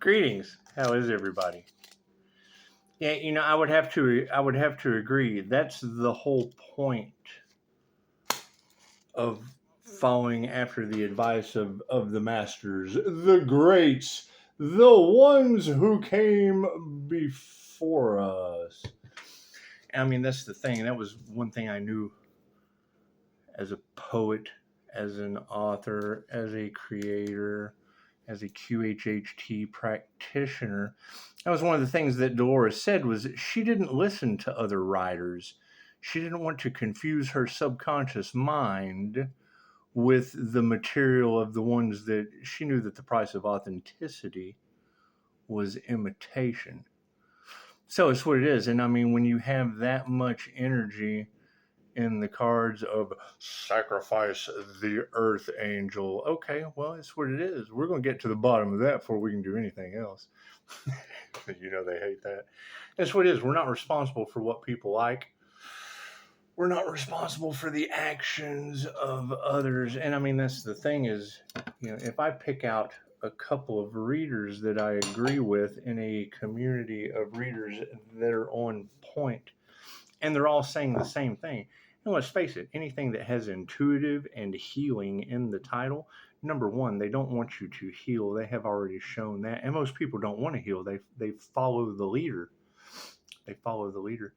Greetings. How is everybody? Yeah, I would have to agree. That's the whole point of following after the advice of the masters, the greats, the ones who came before us. I mean, that's the thing. That was one thing I knew as a poet, as an author, as a creator, as a QHHT practitioner. That was one of the things that Dolores said was that she didn't listen to other writers. She didn't want to confuse her subconscious mind with the material of the ones that she knew that the price of authenticity was imitation. So it's what it is. And I mean, when you have that much energy in the cards of sacrifice the earth angel. Okay, well, it's what it is. We're going to get to the bottom of that before we can do anything else. They hate that. That's what it is. We're not responsible for what people like. We're not responsible for the actions of others. And I mean, that's the thing is, if I pick out a couple of readers that I agree with in a community of readers that are on point, and they're all saying the same thing. And let's face it, anything that has intuitive and healing in the title, number one, they don't want you to heal. They have already shown that. And most people don't want to heal. They follow the leader. They follow the leader.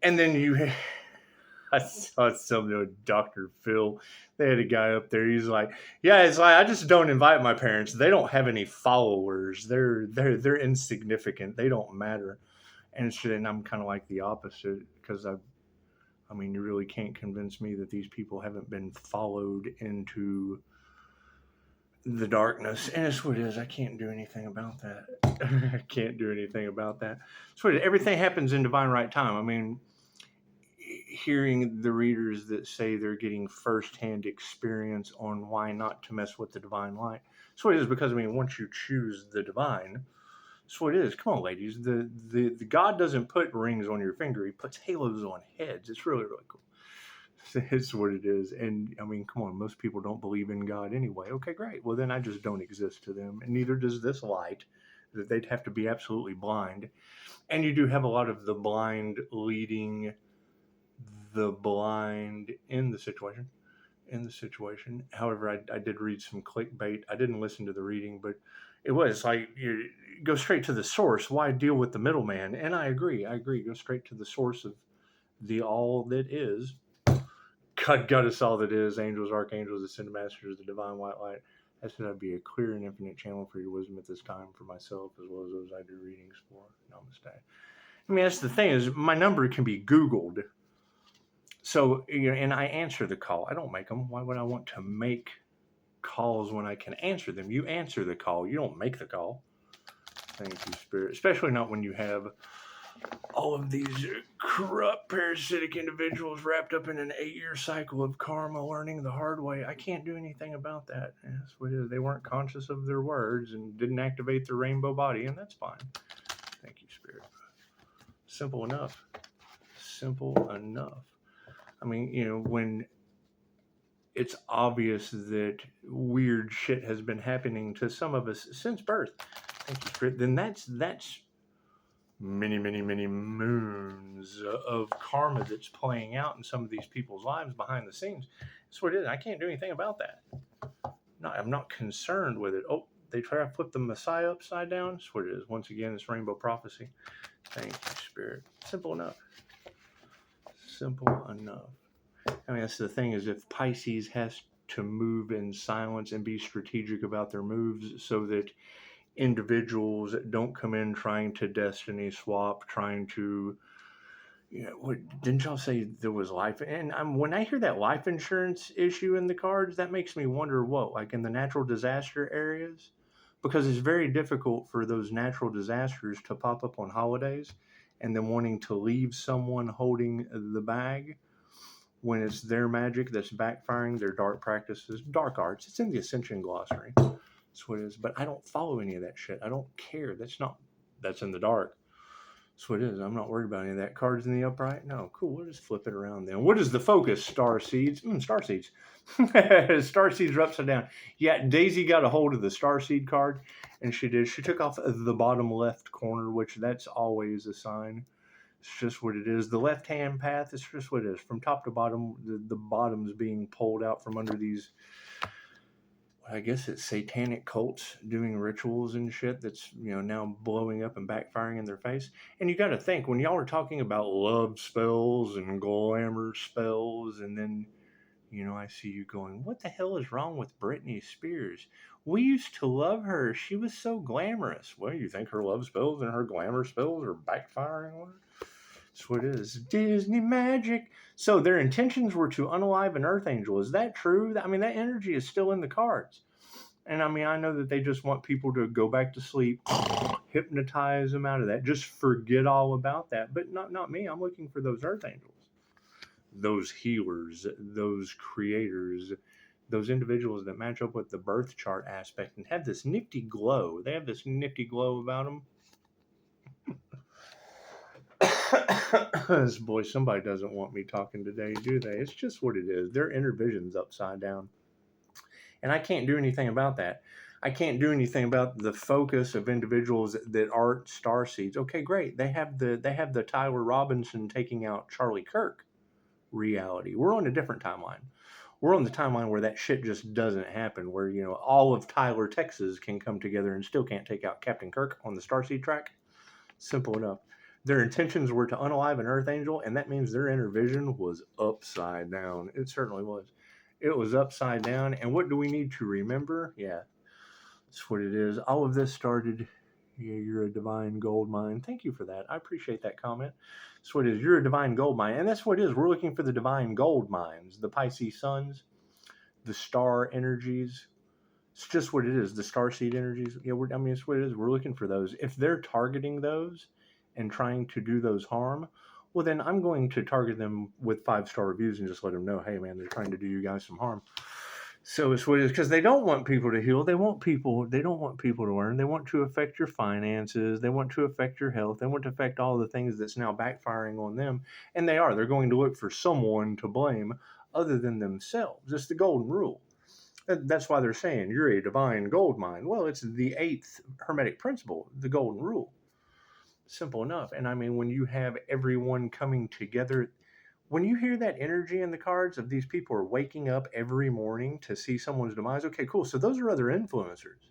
And then I saw something with Dr. Phil. They had a guy up there. He's like, yeah, it's like, I just don't invite my parents. They don't have any followers. They're insignificant. They don't matter. And I'm kind of like the opposite because I mean, you really can't convince me that these people haven't been followed into the darkness. And it's what it is. I can't do anything about that. I can't do anything about that. So everything happens in divine right time. I mean, hearing the readers that say they're getting firsthand experience on why not to mess with the divine light. So it is because, I mean, once you choose the divine, that's what it is. Come on, ladies. The God doesn't put rings on your finger. He puts halos on heads. It's really, really cool. It's what it is. And I mean, come on, most people don't believe in God anyway. Okay, great. Well, then I just don't exist to them. And neither does this light. That they'd have to be absolutely blind. And you do have a lot of the blind leading the blind in the situation. However, I did read some clickbait. I didn't listen to the reading, but it was like, you go straight to the source. Why deal with the middleman? And I agree. Go straight to the source of the all that is. God got us all that is. Angels, archangels, ascended masters, the divine white light. I said I'd be a clear and infinite channel for your wisdom at this time for myself as well as those I do readings for. Namaste. I mean, that's the thing is my number can be Googled. So, and I answer the call. I don't make them. Why would I want to make calls when I can answer them? You answer the call. You don't make the call. Thank you, Spirit. Especially not when you have all of these corrupt, parasitic individuals wrapped up in an 8-year cycle of karma, learning the hard way. I can't do anything about that. That's what it is. They weren't conscious of their words and didn't activate their rainbow body, and that's fine. Thank you, Spirit. Simple enough. I mean, when it's obvious that weird shit has been happening to some of us since birth, thank you, Spirit, then that's many, many, many moons of karma that's playing out in some of these people's lives behind the scenes. That's what it is. I can't do anything about that. I'm not concerned with it. Oh, they try to flip the Messiah upside down. That's what it is. Once again, it's rainbow prophecy. Thank you, Spirit. Simple enough. I mean, that's the thing is if Pisces has to move in silence and be strategic about their moves so that individuals don't come in trying to destiny swap, trying to, didn't y'all say there was life? And when I hear that life insurance issue in the cards, that makes me wonder what, like in the natural disaster areas, because it's very difficult for those natural disasters to pop up on holidays and then wanting to leave someone holding the bag when it's their magic that's backfiring, their dark practices, dark arts. It's in the Ascension Glossary. That's what it is. But I don't follow any of that shit. I don't care. That's in the dark. That's what it is. I'm not worried about any of that. Cards in the upright? No. Cool. We'll just flip it around then. What is the focus? Star seeds. Star seeds. Star seeds are upside down. Yeah, Daisy got a hold of the star seed card, and she did. She took off the bottom left corner, which that's always a sign. It's just what it is. The left-hand path, it's just what it is. From top to bottom, the bottom's being pulled out from under these, I guess it's satanic cults doing rituals and shit that's, now blowing up and backfiring in their face. And you got to think, when y'all are talking about love spells and glamour spells, and then, I see you going, what the hell is wrong with Britney Spears? We used to love her. She was so glamorous. Well, you think her love spells and her glamour spells are backfiring on her? That's what it is. Disney magic. So their intentions were to unalive an Earth Angel. Is that true? I mean, that energy is still in the cards. And I mean, I know that they just want people to go back to sleep, hypnotize them out of that, just forget all about that. But not me. I'm looking for those Earth Angels, those healers, those creators, those individuals that match up with the birth chart aspect and have this nifty glow. They have this nifty glow about them. Boy, somebody doesn't want me talking today, do they? It's just what it is. Their inner vision's upside down. And I can't do anything about that. I can't do anything about the focus of individuals that aren't star seeds. Okay, great. They have the Tyler Robinson taking out Charlie Kirk reality. We're on a different timeline. We're on the timeline where that shit just doesn't happen, where, all of Tyler, Texas can come together and still can't take out Captain Kirk on the Starseed track. Simple enough. Their intentions were to unalive an Earth Angel, and that means their inner vision was upside down. It certainly was. It was upside down, and what do we need to remember? Yeah, that's what it is. All of this started, you're a divine gold mine. Thank you for that. I appreciate that comment. That's what it is. You're a divine gold mine, and that's what it is. We're looking for the divine gold mines, the Pisces suns, the star energies. It's just what it is. The starseed energies. Yeah, it's what it is. We're looking for those. If they're targeting those and trying to do those harm, well, then I'm going to target them with 5-star reviews and just let them know, hey, man, they're trying to do you guys some harm. So it's what it is, because they don't want people to heal. They don't want people to learn. They want to affect your finances. They want to affect your health. They want to affect all the things that's now backfiring on them. And they're going to look for someone to blame other than themselves. It's the golden rule. That's why they're saying you're a divine gold mine. Well, it's the 8th Hermetic principle, the golden rule. Simple enough. And I mean, when you have everyone coming together, when you hear that energy in the cards of these people are waking up every morning to see someone's demise, okay, cool. So those are other influencers.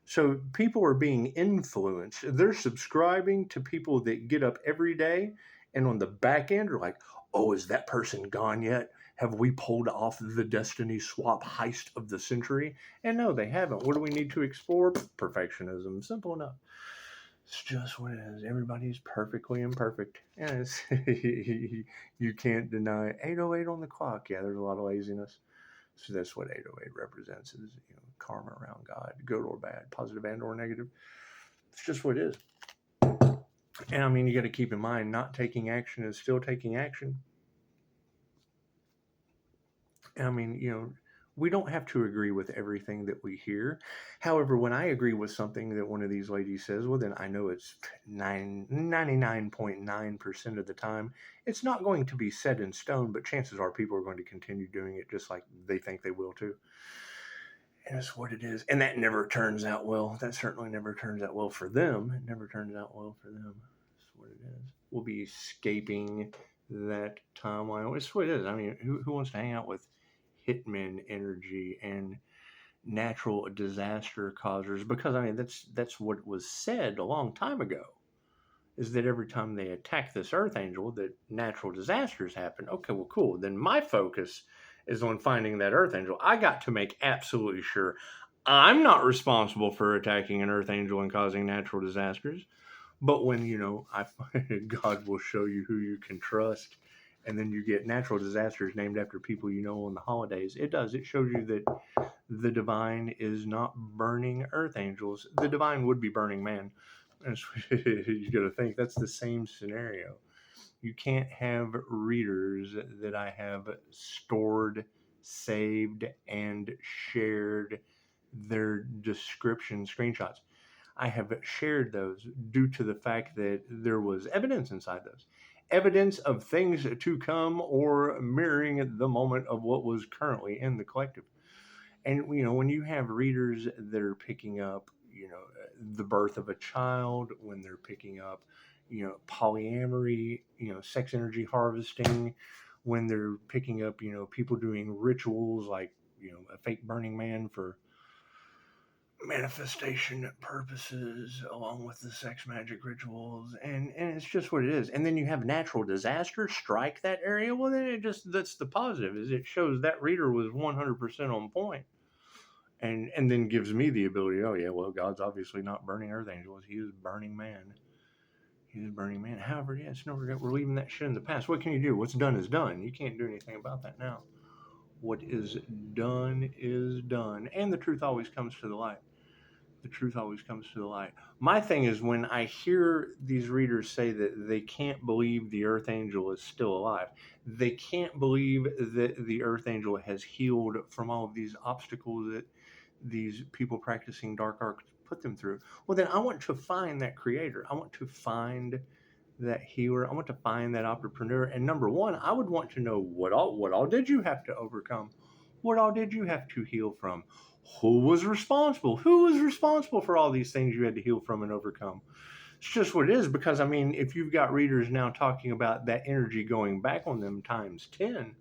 So people are being influenced. They're subscribing to people that get up every day and on the back end are like, oh, is that person gone yet? Have we pulled off the destiny swap heist of the century? And no, they haven't. What do we need to explore? Perfectionism. Simple enough. It's just what it is. Everybody's perfectly imperfect. And you can't deny 808 on the clock. Yeah, there's a lot of laziness. So that's what 808 represents is, karma around God, good or bad, positive and or negative. It's just what it is. And I mean, you got to keep in mind, not taking action is still taking action. And I mean, we don't have to agree with everything that we hear. However, when I agree with something that one of these ladies says, well, then I know it's 99.9% of the time, it's not going to be set in stone, but chances are people are going to continue doing it just like they think they will too. And it's what it is. And that never turns out well. That certainly never turns out well for them. It never turns out well for them. That's what it is. We'll be escaping that timeline. It's what it is. I mean, who wants to hang out with hitman energy and natural disaster causers? Because I mean, that's what was said a long time ago, is that every time they attack this Earth Angel, that natural disasters happen. Okay, well, cool. Then my focus is on finding that Earth Angel. I got to make absolutely sure I'm not responsible for attacking an Earth Angel and causing natural disasters. But when, God will show you who you can trust, and then you get natural disasters named after people on the holidays. It does. It shows you that the divine is not burning Earth Angels. The divine would be burning man. You got to think that's the same scenario. You can't have readers that I have stored, saved, and shared their description screenshots. I have shared those due to the fact that there was evidence inside those. Evidence of things to come or mirroring the moment of what was currently in the collective. And, when you have readers that are picking up, the birth of a child, when they're picking up, polyamory, sex energy harvesting, when they're picking up, people doing rituals like, a fake Burning Man for manifestation purposes along with the sex magic rituals, and it's just what it is. And then you have natural disasters strike that area. Well, then that's the positive, is it shows that reader was 100% on point, and then gives me the ability, oh yeah, well, God's obviously not burning earth angels, he is burning man. He's burning man. However, yeah, it's no regret. We're leaving that shit in the past. What can you do? What's done is done. You can't do anything about that now. What is done is done, and the truth always comes to the light. The truth always comes to the light. My thing is, when I hear these readers say that they can't believe the earth angel is still alive, they can't believe that the earth angel has healed from all of these obstacles that these people practicing dark arts put them through. Well, then I want to find that creator. I want to find that healer. I want to find that entrepreneur. And number one, I would want to know what all did you have to overcome? What all did you have to heal from? Who was responsible? Who was responsible for all these things you had to heal from and overcome? It's just what it is. Because I mean, if you've got readers now talking about that energy going back on them times 10,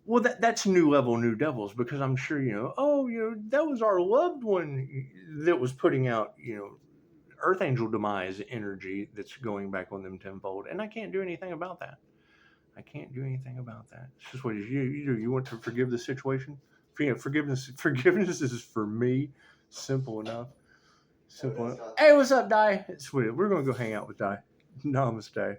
well, that's new level, new devils. Because I'm sure, that was our loved one that was putting out, earth angel demise energy that's going back on them tenfold. And I can't do anything about that. I can't do anything about that. It's just what it is. You do. You want to forgive the situation. Forgiveness is for me simple enough. Simple enough. Hey, what's up, Di? It's sweet. We're gonna go hang out with Di. Namaste.